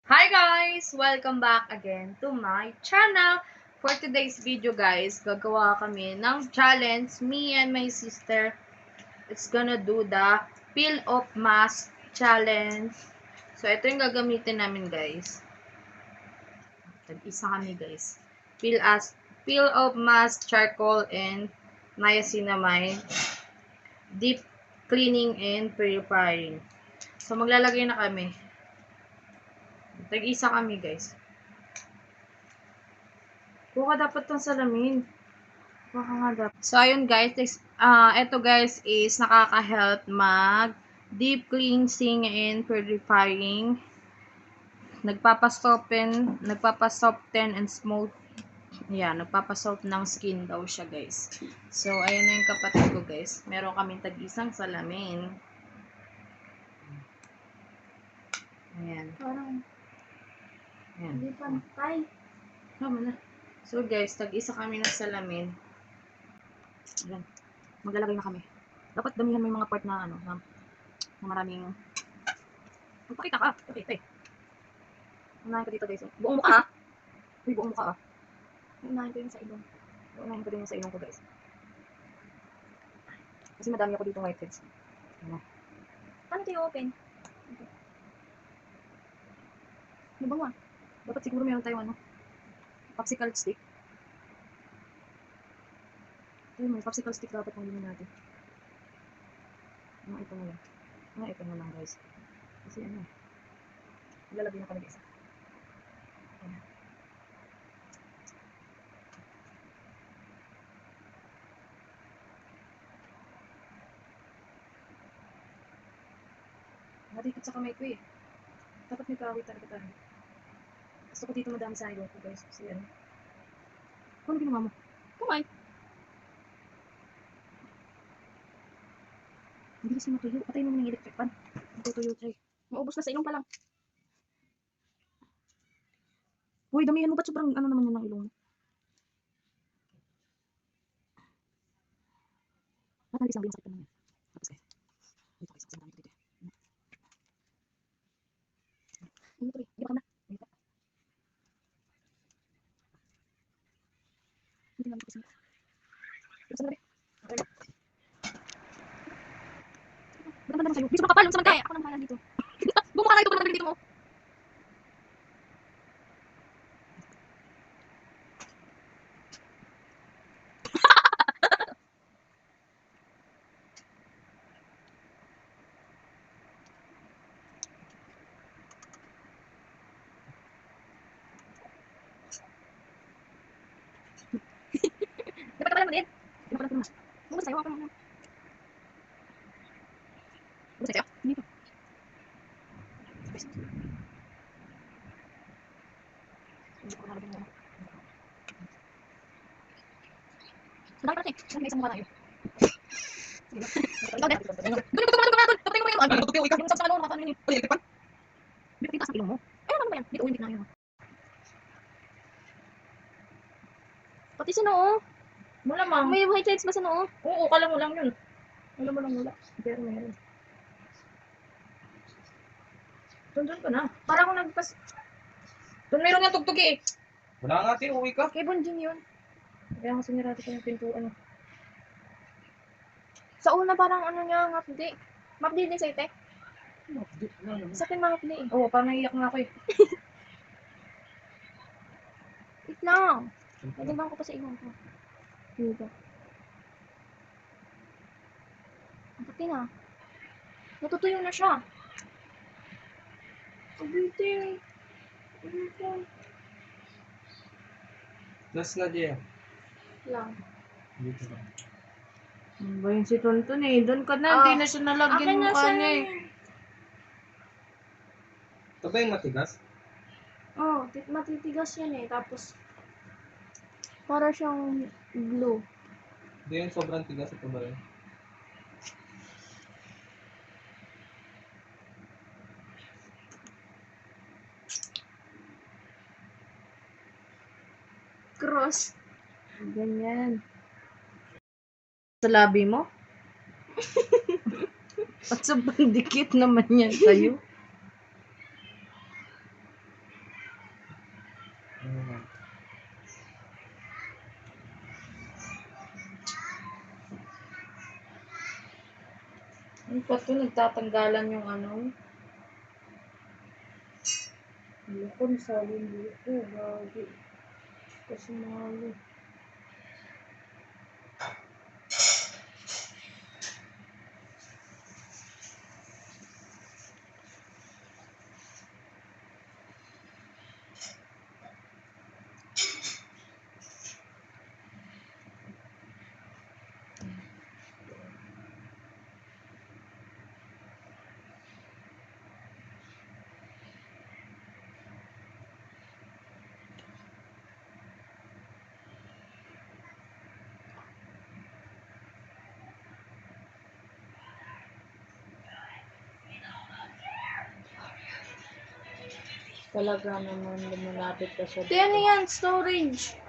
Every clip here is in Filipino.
Hi guys! Welcome back again to my channel. For today's video guys, gagawa kami ng challenge. Me and my sister, it's gonna do the peel of mask challenge. So, ito yung gagamitin namin guys. Tag-isa kami guys. Peel of mask, charcoal, and niacinamide. Deep cleaning and purifying. So, maglalagay na kami. Tag-isa kami guys. Kuha dapat tong salamin. Kuha nga dapat. So, ayun guys. Ito guys is nakaka-help mag deep cleansing and purifying. Nagpapasoften and smooth. Yan, nagpapasoft ng skin daw siya guys. So, ayun na yung kapatid ko guys. Meron kaming tag-isang salamin. Ayan. Parang Ayan. hindi pantay. Tama na. So guys, tag-isa kami ng salamin. Ayan. Maglalagay na kami. Dapat damihan mo yung mga part na ano, na maraming... Magpakita ka. Okay. Unahin ko dito guys. Buong mukha ah. Uy, buong mukha ah. Unahin ko yung sa ilong. Unahin ko din yung sa ilong ko guys. Kasi madami ako dito whiteheads. Ano? Paano ito i-open? Ano ba nga? Dapat siguro meron tayong ano, popsicle stick. Ayun, may popsicle stick dapat pang gawin natin. Ito na lang. Ito na lang guys. Kasi ano, ilalagay na kami guys. Ayan. Nadikit sa kamay ko eh. Dapat may kawit talaga tayo. Gusto ko dito madami sa ilong ko guys. Kasi ano. Ano ginawa mo? Kumain. Hindi kasi matuyo. Patayin mo muna yung electric fan. Matutuyo tayo. Maubos na sa ilong pa lang. Uy, damihan mo. Ba't sobrang ano naman yun ng ilong mo? Ba't nabis ang sakit naman yan? Tapos guys. Dito guys. Kasi madami ko dito eh. Ano to eh? Di ba ka na? Dito. Hindi lang ito kasi. Tapos na rin. Okay. Ba't naman sa'yo? Di sobrang kapal. Yung samantay. Ako nang bahala dito. Bumukha na ito kung nabili dito mo. Dapat kapalan mo din. Di ba pala ito naman? Bumukha sa'yo. Ako naman. Basta sa'yo? Hindi pa. Guys. Hindi ko nalagyan mo. Ang dami pala eh. Saan may isang mukha tayo? Ikaw din. Doon yung Doon yung doon. Patay mo yung Ay, matutuyo ikaw. Yung sa ano, nakataano yun. Uy, electric fan. Dito sa ilong mo. Ay, ano ba yan? Dito, hindi na yun. Pati sa noo. Malamang. May whiteheads ba sa noo? Oo, kala mo lang yun. Alam mo lang wala. Pero meron. Doon ka na. Para ako nagpas... Doon meron nga tugtog eh. Wala nga, Tin. Uwi ka. Kay Bonjing yun. Kaya nga sinirati ko yung pintuan. Sa una parang ano niya, mapdi. Mapdi din sa'yo, te. Ano Sa akin mapdi eh. Oo, parang naiyak nga ako eh. Wait lang. Nagandang ko pa sa ilong ko. Dito. Ang pati na. Natutuyo na siya. Abite. Abite. Plus na diyan. Lang. Dito lang. Ano ba yun si Tonton eh? Doon ka na, Ah, hindi na siya nalagyan Akin na mukha siya niya eh. Ito ba yung matigas? Oh, matitigas yan eh. Tapos, para siyang glue. Hindi yung sobrang tigas. Ito ba yun? Cross. Ganyan. Sa labi mo? At sobrang dikit naman yan sa'yo. Ano pa to? Nagtatanggalan yung ano? Hindi ko, nasabi hindi ko. Gagi. Kasi mahalo. Talaga naman lumalapit ka siya. Ito ano yan, storage.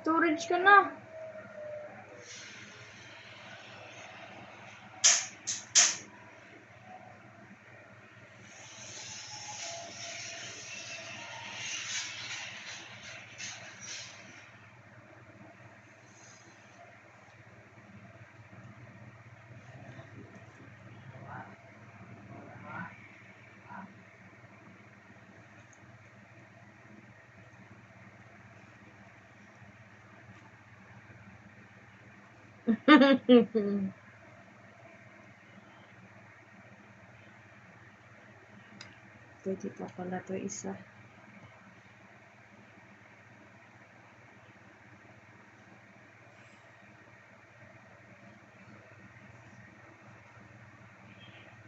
Storage ka na. Pwede pa pala to isa.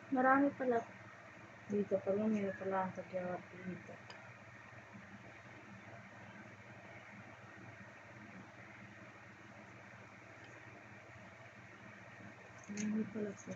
Marami pala. Dito pala, may pala ang tagyawat dito. Marami pala siya.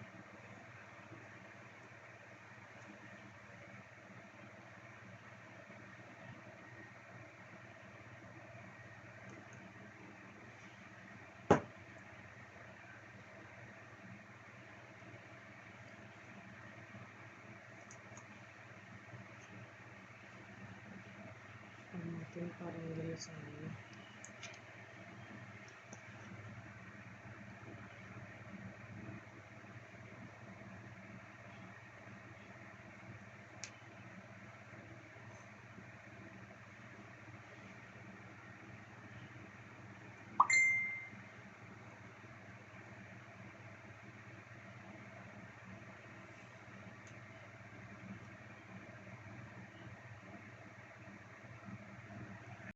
Natin parang gano'n sa amin.